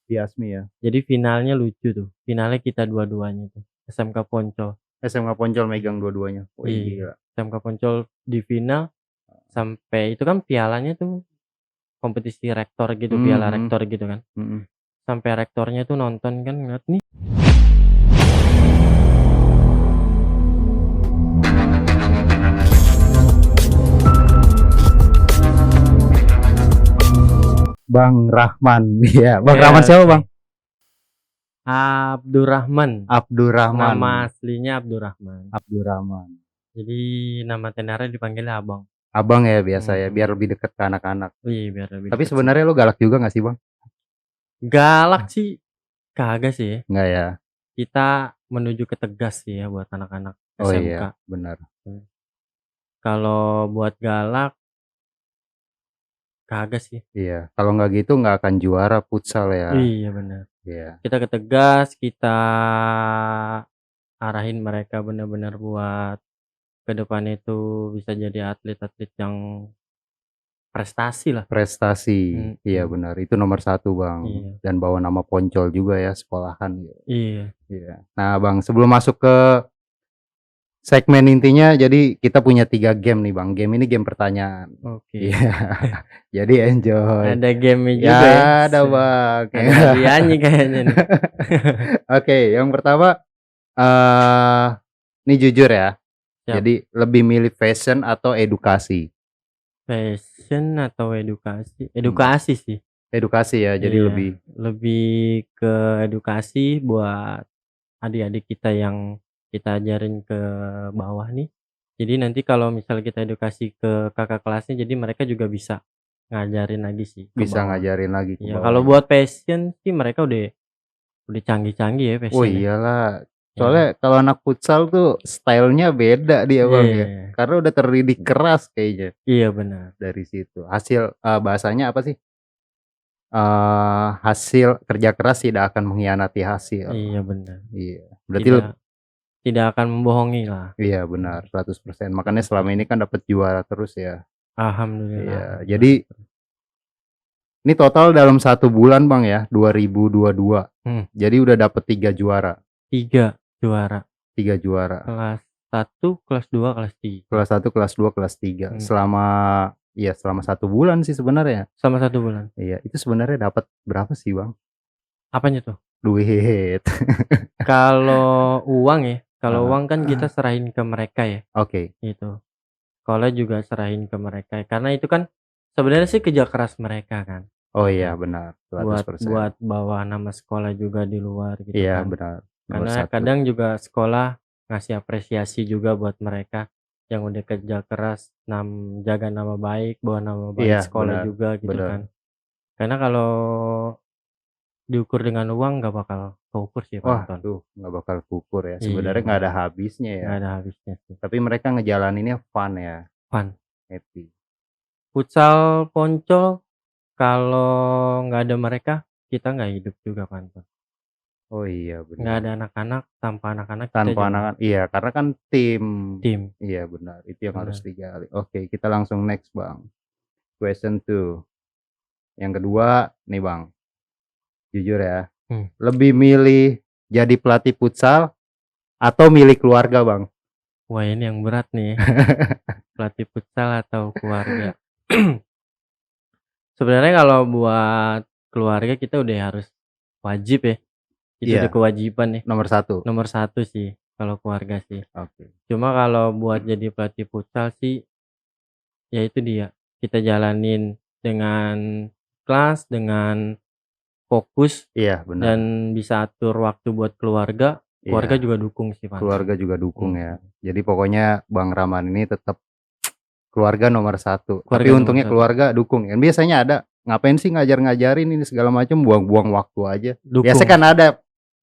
di Asmi ya. Jadi finalnya lucu tuh, finalnya kita dua-duanya tuh, SMK Poncol. SMK Poncol megang dua-duanya. Wih Iya, gila. SMK Poncol di final sampai itu kan pialanya tuh kompetisi rektor gitu, piala Mhm, rektor gitu kan. mhm. Sampai rektornya tuh nonton kan ngeliat nih. Bang Rahman, iya. Bang Rahman Ya, siapa oke. Bang? Abdurrahman. Abdurrahman. Nama aslinya Abdurrahman. Abdurrahman. Jadi nama tenaria dipanggilnya Abang. Abang ya biasa ya, biar Hmm. lebih dekat ke anak-anak. Wih, biar lebih Tapi deket sih. sebenarnya lo galak juga gak sih Bang? Galak sih kagak sih ya. Enggak ya? Kita menuju ke tegas sih ya buat anak-anak Oh SMK. iya, benar. Hmm. Kalau buat galak kagak sih. Iya, kalau nggak gitu nggak akan juara futsal ya. Iya benar. Iya, Kita ke tegas, kita arahin mereka benar-benar buat ke depan itu bisa jadi atlet-atlet yang prestasi lah. prestasi. Iya Mhm. benar, itu nomor satu Bang. Iya. Dan bawa nama Poncol juga ya, sekolahan. Iya. Iya. Nah Bang, sebelum masuk ke segmen intinya, jadi kita punya 3 game nih Bang. Game ini game pertanyaan. Iya, Oke. jadi enjoy. Ada game-nya Ya juga ya. ada Bang. Ada hadiahnya kayaknya nih. Oke, yang pertama, eh ini jujur ya. Siap. Jadi lebih milih fashion atau edukasi? Fashion atau edukasi? Hmm, Edukasi sih. edukasi ya, jadi Iya, lebih. lebih ke edukasi buat adik-adik kita yang kita ajarin ke bawah nih. Jadi nanti kalau misal kita edukasi ke kakak kelasnya, jadi mereka juga bisa ngajarin lagi sih ke Bisa bawah. ngajarin lagi ke Iya, kalau bawahnya. buat fashion sih mereka udah canggih-canggih ya Oh fashion ya. iyalah, soalnya Iya. kalau anak futsal tuh stylenya beda dia Bang ya. Iya. Karena udah terdidik keras kayaknya Iya benar. dari situ. Hasil bahasanya apa sih? Hasil kerja keras tidak akan mengkhianati hasil. Iya benar. Iya. Berarti Tidak tidak akan membohongi lah. iya benar 100%. Makanya selama ini kan dapat juara terus ya. Alhamdulillah Iya. dapat Jadi juara terus. ini total dalam 1 bulan Bang ya, 2022. Hmm, Jadi udah dapet 3 juara. 3 juara. 3 juara. Kelas 1, kelas 2, kelas 3. Kelas 1, kelas 2, kelas 3. Hmm, Selama 1 bulan sih sebenarnya. selama 1 bulan. Iya, itu sebenarnya dapat berapa sih, Bang? Apanya tuh? Duit. Kalau uang ya, kalau Heeh. uang kan kita serahin ke mereka ya, Oke. gitu. Sekolah juga serahin ke mereka, karena itu kan sebenarnya sih kerja keras mereka kan, Oh iya, gitu. benar, Buat 100%. buat bawa nama sekolah juga di luar gitu Iya, kan. benar. Nomor Karena satu. kadang juga sekolah ngasih apresiasi juga buat mereka yang udah kerja keras, jaga nama baik, bawa nama baik Iya, sekolah benar. juga gitu Benar. kan. Karena kalau diukur dengan uang nggak bakal keukur sih Pak Wah, Anton. tuh nggak bakal kukur ya. Iya Sebenarnya nggak ada benar, habisnya ya. nggak ada habisnya sih. Tapi mereka ngejalaninnya fun ya, Fun. happy. Futsal Poncol kalau nggak ada mereka kita nggak hidup juga Pak Anton. Oh iya, Nggak benar. ada anak-anak, tanpa anak-anak kita Tanpa juga anak iya, karena kan tim. tim. Iya, benar. Itu yang harus Benar. digali. Oke, kita langsung next, Bang. Question 2. Yang kedua nih, Bang. Jujur ya, Hmm. lebih milih jadi pelatih futsal atau milik keluarga, Bang? Wah ini yang berat nih. Pelatih futsal atau keluarga. Sebenarnya kalau buat keluarga kita udah harus wajib ya. Itu udah Iya, kewajiban ya. nomor satu. Nomor satu sih kalau keluarga sih. Oke. Cuma kalau buat jadi pelatih futsal sih ya itu dia. Kita jalanin dengan kelas, dengan fokus Iya, benar. dan bisa atur waktu buat keluarga. Keluarga Iya, juga dukung sih Panton. keluarga juga dukung ya. Mhm. Jadi pokoknya Bang Rahman ini tetap keluarga nomor satu. Tapi Keluarga nomor untungnya satu. keluarga dukung. Kan biasanya ada, ngapain sih ngajar-ngajarin ini segala macam, buang-buang waktu aja. Biasanya Dukung. kan ada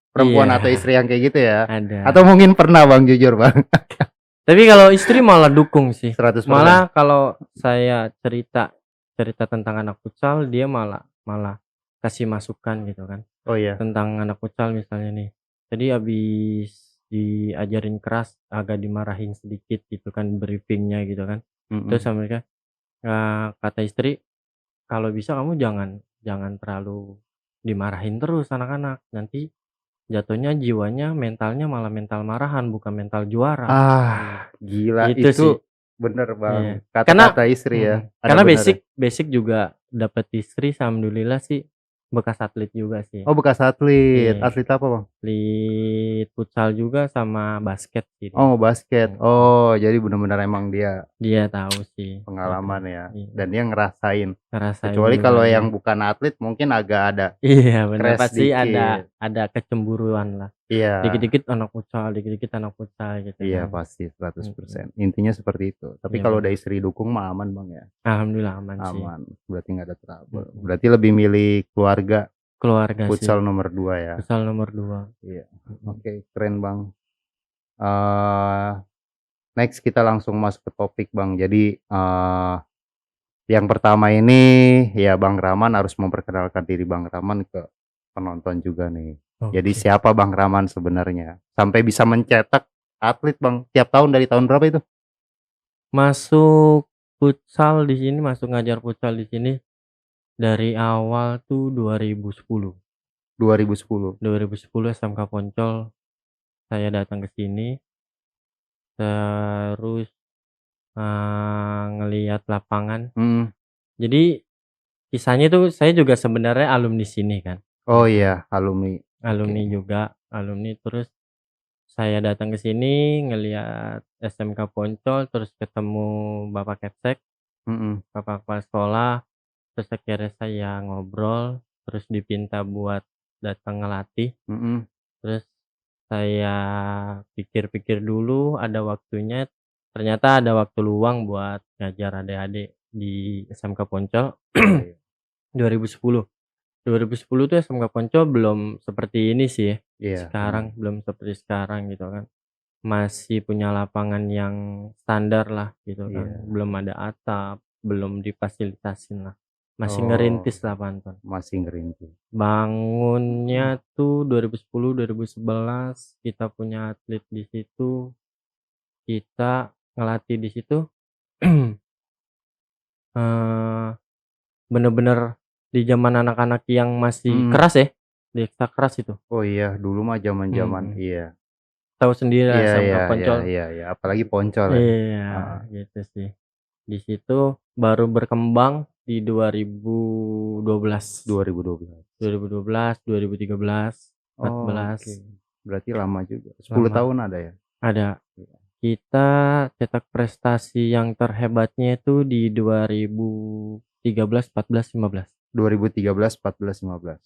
perempuan Iya, atau istri yang kayak gitu ya. Atau ada. mungkin pernah Bang, jujur Bang. Tapi kalau istri malah dukung sih. 100%. Malah kalau saya cerita cerita tentang anak futsal, dia malah malah kasih masukan gitu kan. Oh iya. Tentang anak futsal misalnya nih. Tadi habis diajarin keras, agak dimarahin sedikit gitu kan briefingnya gitu kan. Terus Mhm. sama mereka, kata istri, "Kalau bisa kamu jangan jangan terlalu dimarahin terus anak-anak, nanti jatuhnya jiwanya, mentalnya malah mental marahan bukan mental juara. Gila Itu sih. itu bener Iya. Bang, Karena kata-kata istri ya, ada karena benernya. basic juga dapet istri alhamdulillah sih bekas atlet juga sih. Oh bekas atlet, Iya, atlet apa Bang? atlet futsal juga sama basket sih dia. Oh basket, oh jadi bener-bener emang dia Dia tahu sih itu. pengalaman ya, Iya, dan dia ngerasain. ngerasain Kecuali juga kalau dia. yang bukan atlet mungkin agak ada Iya bener, crash pasti dikit. ada kecemburuan lah. Iya, Dikit-dikit anak futsal gitu iya kan. pasti Mhm, 100%. Intinya seperti itu. Tapi iya kalau ada bener. istri dukung mah aman Bang ya, Alhamdulillah aman sih. aman. Berarti nggak ada trouble. Mhm. Berarti lebih milih keluarga, Keluarga sih, futsal nomor 2 ya. futsal nomor 2. Iya, Mhm. oke keren Bang. Eee, Next kita langsung masuk ke topik Bang. Jadi, yang pertama ini ya Bang Rahman harus memperkenalkan diri Bang Rahman ke penonton juga nih. Jadi Oke. siapa Bang Rahman sebenarnya? Sampai bisa mencetak atlet Bang, tiap tahun dari tahun berapa itu? Masuk futsal di sini, masuk ngajar futsal di sini dari awal tuh 2010. 2010. 2010 SMK Poncol saya datang ke sini, terus, ngelihat lapangan. Mhm. Jadi kisahnya tuh saya juga sebenarnya alumni sini kan, Oh gitu. iya, alumni. Oke. Alumni juga, alumni terus saya datang ke sini ngelihat SMK Poncol, terus ketemu Bapak Kepsek, Mhm, Bapak kepala sekolah. Terus akhirnya saya ngobrol, terus dipinta buat datang ngelatih, mhm, terus saya pikir-pikir dulu ada waktunya, ternyata ada waktu luang buat ngajar adik-adik di SMK Poncol iya iya. 2010. 2010 tuh SMK Poncol belum seperti ini sih, Iya, bener. sekarang belum seperti sekarang gitu kan. Masih punya lapangan yang standar lah gitu kan, Iya. belum ada atap, belum difasilitasin lah, masih Oh, ngerintis lah Panton. masih ngerintis. Bangunnya tuh 2010, 2011 kita punya atlet di situ, kita ngelatih di situ, eee, bener-bener di zaman anak-anak yang masih Mhm. keras ya, di ekstra keras itu. Oh iya, dulu mah zaman-zaman Mhm. iya. Tahu sendiri lah Iya SMK iya iya Poncol. iya iya, apalagi Poncol ya. Iya, Heeh. gitu sih. Di situ baru berkembang di 2012. 2012. 2012, 2013, Oh, 14, oke. Berarti lama juga, 10 lama. tahun ada ya? Ada. Iya. Kita cetak prestasi yang terhebatnya itu di 2013, 14, 15. 2013, 14, 15.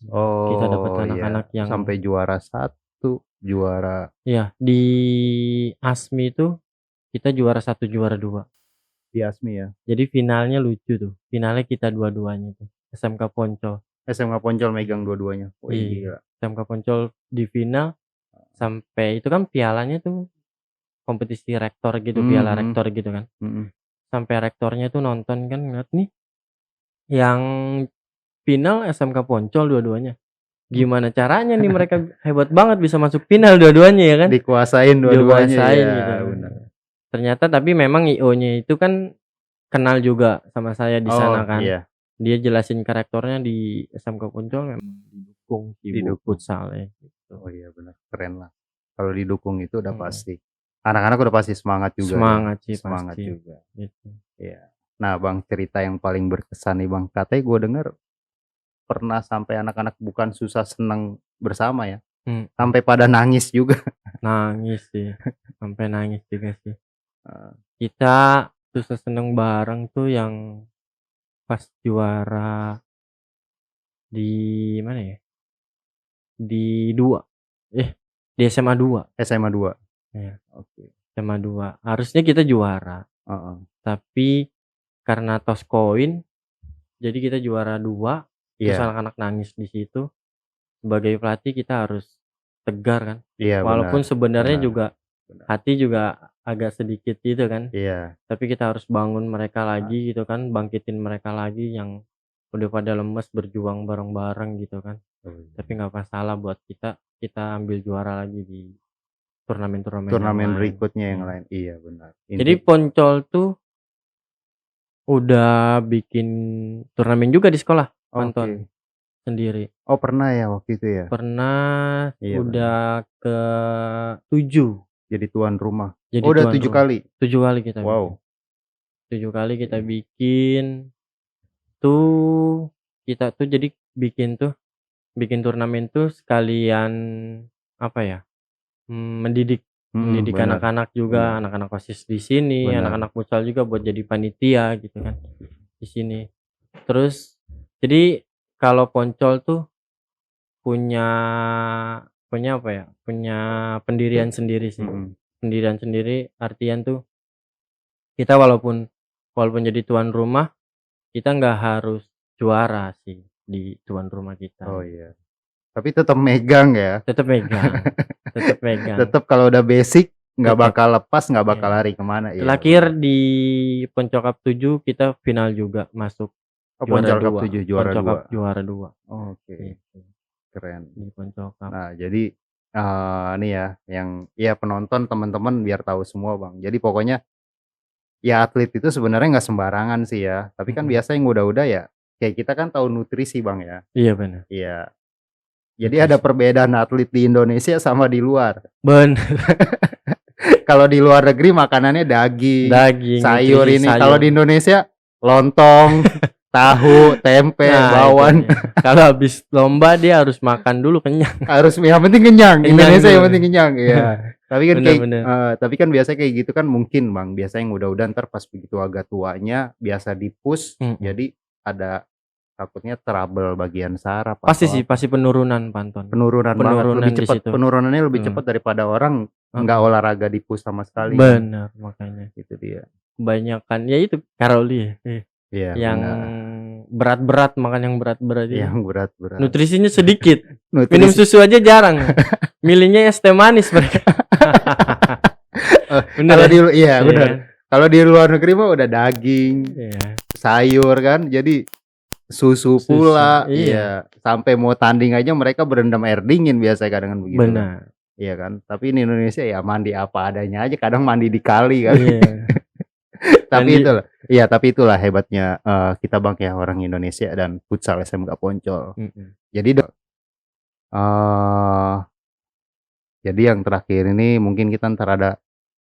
Kita dapat Oh iya, anak-anak yang sampai juara 1, juara ya di ASMI itu kita juara 1, juara 2. di ASMI ya? Jadi finalnya lucu tuh, finalnya kita dua-duanya tuh, SMK Poncol. SMK Poncol megang dua-duanya? Wih Iya, gila. SMK Poncol di final sampai itu kan pialanya tuh kompetisi rektor gitu, Mhm piala mhm rektor gitu kan. mhm. Sampai rektornya tuh nonton kan ngeliat nih, yang final SMK Poncol dua-duanya. Gimana caranya nih mereka hebat banget bisa masuk final dua-duanya ya kan, Dikuasain dua-duanya dikuasain ya, gitu. bener. Ternyata tapi memang IO-nya itu kan kenal juga sama saya di sana Oh kan. iya, Dia jelasin ke rektornya di SMK Poncol memang didukung sih bu didukung. futsalnya gitu. Oh iya bener, keren lah. Kalau didukung itu udah Mhm. pasti. Anak-anak udah pasti semangat juga ya, Semangat sih semangat pasti, juga. gitu. Iya. Nah Bang, cerita yang paling berkesan nih Bang, katanya gue denger pernah sampai anak-anak bukan susah seneng bersama ya, Mhm, sampai pada nangis juga. nangis sih, sampai nangis juga sih. Heeh. Kita susah seneng bareng tuh yang pas juara di mana ya, di 2 di SMA 2, SMA 2? iya, Oke. SMA 2. Harusnya kita juara, Heeh. tapi karena toss koin, jadi kita juara 2, terus Iya anak-anak nangis di situ. Sebagai pelatih kita harus tegar kan, iya benar walaupun sebenarnya benar juga benar. hati juga agak sedikit gitu kan, Iya. tapi kita harus bangun mereka Heeh. lagi gitu kan, bangkitin mereka lagi yang udah pada lemes, berjuang bareng-bareng gitu kan. Oh iya. Tapi nggak masalah buat kita, kita ambil juara lagi di turnamen-turnamen yang Turnamen lain. berikutnya yang Iya. lain, iya benar. Jadi Poncol tuh udah bikin turnamen juga di sekolah, Oke. Panton. sendiri. Oh, pernah ya waktu itu ya? Pernah Iya, benar. udah ke-7 Jadi tuan rumah. jadi Oh, udah tuan 7 rumah. kali? 7 kali kita bikin. Wow. 7 kali kita Iya. bikin tuh, kita tuh jadi bikin turnamen tuh sekalian apa ya, mendidik mendidik Bener anak-anak juga, bener anak-anak OSIS di sini, bener. anak-anak futsal juga buat jadi panitia gitu kan, di sini. Terus jadi kalau Poncol tuh punya punya apa ya, punya pendirian sendiri sih. Mhm. Pendirian sendiri artian tuh kita walaupun jadi tuan rumah, kita nggak harus juara sih di tuan rumah kita. Oh, iya. Tapi tetap megang ya. Tetep megang tetep megang, Tetap kalau udah basic nggak tetep, bakal lepas, nggak bakal iya. lari kemana. Iya, Terakhir benar. di Poncol Cup 7 kita final juga, masuk Oh, juara Poncol Cup 2, 7 juara Poncol Cup 2. juara 2 Oke, gitu, keren. di Poncol Cup. Nah, jadi, ini ya, yang ya penonton teman-teman biar tahu semua, Bang. Jadi pokoknya ya atlet itu sebenarnya nggak sembarangan sih ya, tapi kan Mhm, biasa yang udah-udah ya, kayak kita kan tahu nutrisi, Bang, ya. iya bener, Iya, jadi ada nutrisi. perbedaan atlet di Indonesia sama di luar. Bener, Kalau di luar negeri makanannya daging, daging, sayur nutrisi ini, kalau sayur. di Indonesia lontong, tahu, tempe, Nah itu bakwan, dia, kalau habis lomba dia harus makan dulu kenyang, harus yang penting kenyang, kenyang Indonesia yang dulu. penting kenyang, iya. Tapi kan Bener kayak bener, tapi kan biasanya kayak gitu kan mungkin, Bang, biasanya yang udah-udah entar pas begitu agak tuanya biasa di-push, mhm. jadi ada takutnya trouble bagian saraf Pasti atau sih, apa. pasti penurunan Panton, Penurunan banget, lebih penurunan di cepat situ, penurunannya lebih mhm, cepat daripada orang nggak heeh, olahraga di-push sama sekali kan, bener makanya. itu dia. Kebanyakan ya itu karoli ya, Iya, yang benar. berat-berat, makan yang berat-berat itu. Yang berat-berat. Nutrisinya sedikit, minum Nutrisi susu aja jarang, milihnya es teh manis mereka. Bener kalau ya? iya Iya bener. kan? Kalau di luar negeri mah udah daging, Iya, sayur kan, jadi susu susu, pula, iya, iya. Sampai mau tanding aja mereka berendam air dingin biasanya kadang kan begitu kan. benar, Iya kan, tapi di Indonesia ya mandi apa adanya aja, kadang mandi di kali kan. iya, Tapi mandi, itulah iya, tapi itulah hebatnya, kita Bang ya, orang Indonesia dan futsal SMK Poncol. mhm, Jadi eee, jadi yang terakhir ini mungkin kita entar ada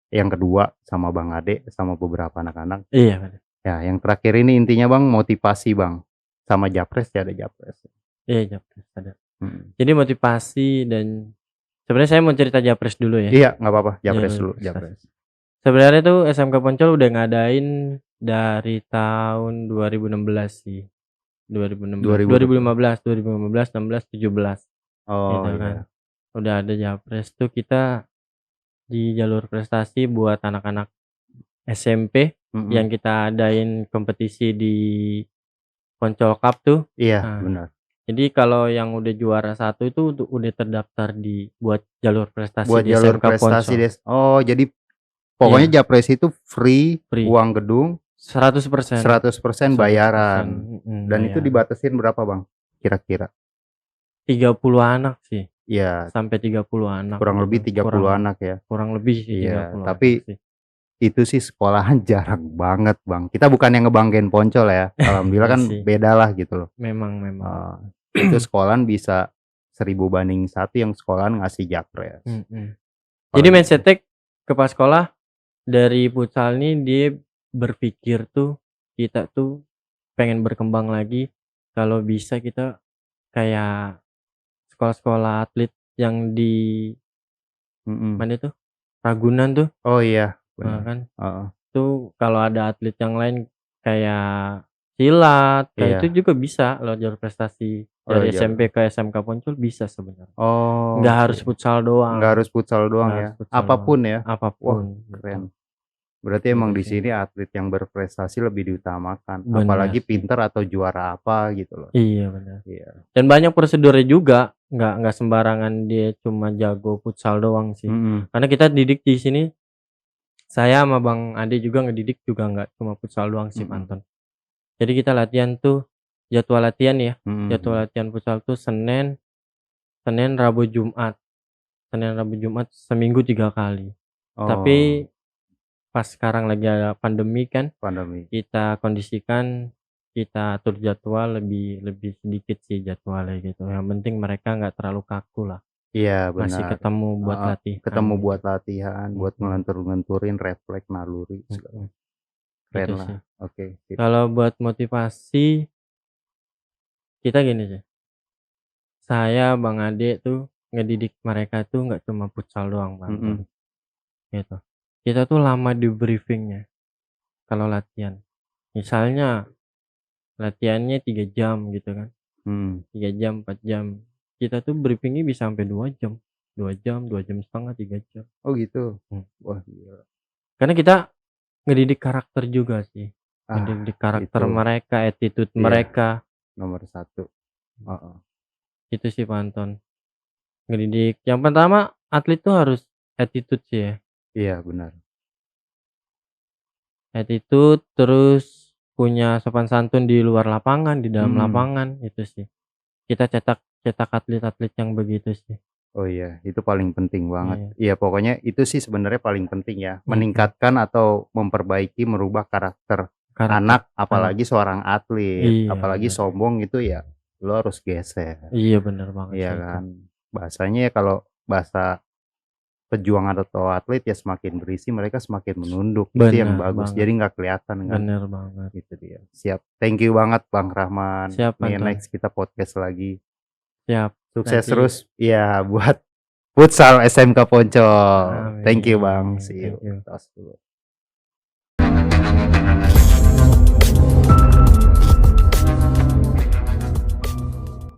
yang kedua sama Bang Ade, sama beberapa anak-anak. iya bener, Ya, yang terakhir ini intinya Bang motivasi Bang, sama japres ya, ada japres. iya Japres ada. Mhm. Jadi motivasi dan sebenarnya saya mau cerita Japres dulu ya, Iya, nggak apa-apa, japres jalur dulu, prestasi. japres. Sebenarnya tuh SMK Poncol udah ngadain dari tahun 2016 sih, 2016, 2000 berapa? 2015, 2015, 16, 17 Oh, gitu kan. iya. Udah ada Japres tuh kita di jalur prestasi buat anak-anak SMP Mhm. yang kita adain kompetisi di Poncol Cup tuh. Iya, Nah, benar. jadi kalau yang udah juara 1 itu udah terdaftar buat jalur prestasi Buat di jalur SMK prestasi Poncol. oh, jadi pokoknya Iya, japres itu free, free, uang gedung, 100%, 100% 100%, bayaran. mhm, Dan itu bayaran. dibatasin berapa Bang, kira-kira? 30 anak sih, Iya, sampai 30 anak kurang lebih gitu, 30 anak ya. kurang lebih sih Iya, 30 anak tapi sih. itu sih sekolahan jarang banget Bang. Kita bukan yang ngebanggain Poncol ya, alhamdulillah Iya kan sih, bedalah gitu loh. memang. Eee, itu sekolahan bisa 1000 banding 1 yang sekolahan ngasih japres. Mhm. Jadi Apalagi mindset-nya kepala sekolah dari futsal nih dia berpikir tuh, kita tuh pengen berkembang lagi, kalau bisa kita kayak sekolah-sekolah atlet yang di mhm. mana tuh, Ragunan tuh, Oh iya, benar. kan. Heeh. Tuh kalau ada atlet yang lain kayak silat, kayak itu Iya. juga bisa lewat jalur prestasi Oh, dari jalur SMP ke SMK Poncol bisa sebenarnya. oh, Nggak oke. harus futsal Nggak doang, harus futsal doang nggak ya, harus futsal doang, apapun ya? Wah, apapun gitu, keren. Berarti emang gitu di sih. sini atlet yang berprestasi lebih diutamakan, Benar apalagi sih. pinter atau juara apa gitu loh. Iya benar. Iya. Dan banyak prosedurnya juga, nggak sembarangan dia cuma jago futsal doang sih. Mhm. Karena kita didik di sini, saya sama Bang Ade juga ngedidik juga nggak cuma futsal doang sih Mhm. Panton. Jadi kita latihan tuh, jadwal latihan ya, Mhm jadwal mhm. latihan futsal tuh Senin, Rabu, Jumat. Senin, Rabu, Jumat seminggu 3 kali. Oh, Tapi pas sekarang lagi ada pandemi kan, pandemi. kita kondisikan kita atur jadwal lebih sedikit sih jadwalnya gitu, yang penting mereka nggak terlalu kaku lah, Iya masih benar, ketemu buat heeh, latihan ketemu gitu. buat latihan, buat Mhm ngelentur-ngelenturin refleks, naluri, segala mhm, keren itu lah, sih. oke sip, Kalau buat motivasi, kita gini sih, saya, Bang Ade tuh ngedidik mereka tuh nggak cuma futsal doang, Bang, mhm, gitu. Kita tuh lama di briefing-nya kalau latihan. Misalnya latihannya 3 jam gitu kan, mhm, 3 jam, 4 jam. Kita tuh briefing-nya bisa sampai 2 jam, 2 jam setengah, 3 jam. oh gitu? Mmm. Wah gila, Karena kita ngedidik karakter juga sih, ah ngedidik karakter itu, mereka, attitude iya mereka, nomor satu, heeh, itu sih Pak Anton. Ngedidik yang pertama atlet tuh harus attitude sih ya, iya benar, attitude terus punya sopan santun di luar lapangan, di dalam mhm. lapangan, itu sih. Kita cetak cetak atlet-atlet yang begitu sih. Oh iya, itu paling penting banget. Iya, Iya pokoknya itu sih sebenarnya paling penting ya, mhm, meningkatkan atau memperbaiki, merubah karakter karakter anak, anak. apalagi seorang atlet, Iya apalagi bener. sombong itu ya lo harus geser, Iya bener banget iya sih itu. kan. Bahasanya ya kalau bahasa pejuang atau atlet ya semakin berisi mereka semakin menunduk, itu yang Bener bagus, banget, jadi nggak kelihatan kan, bener banget. itu dia. Siap, thank you banget Bang Rahman, Siap nih Anton, next kita podcast lagi. siap. Sukses Nanti terus ya buat futsal SMK Poncol. Thank you Bang, amin, see you. thank you. Tos dulu.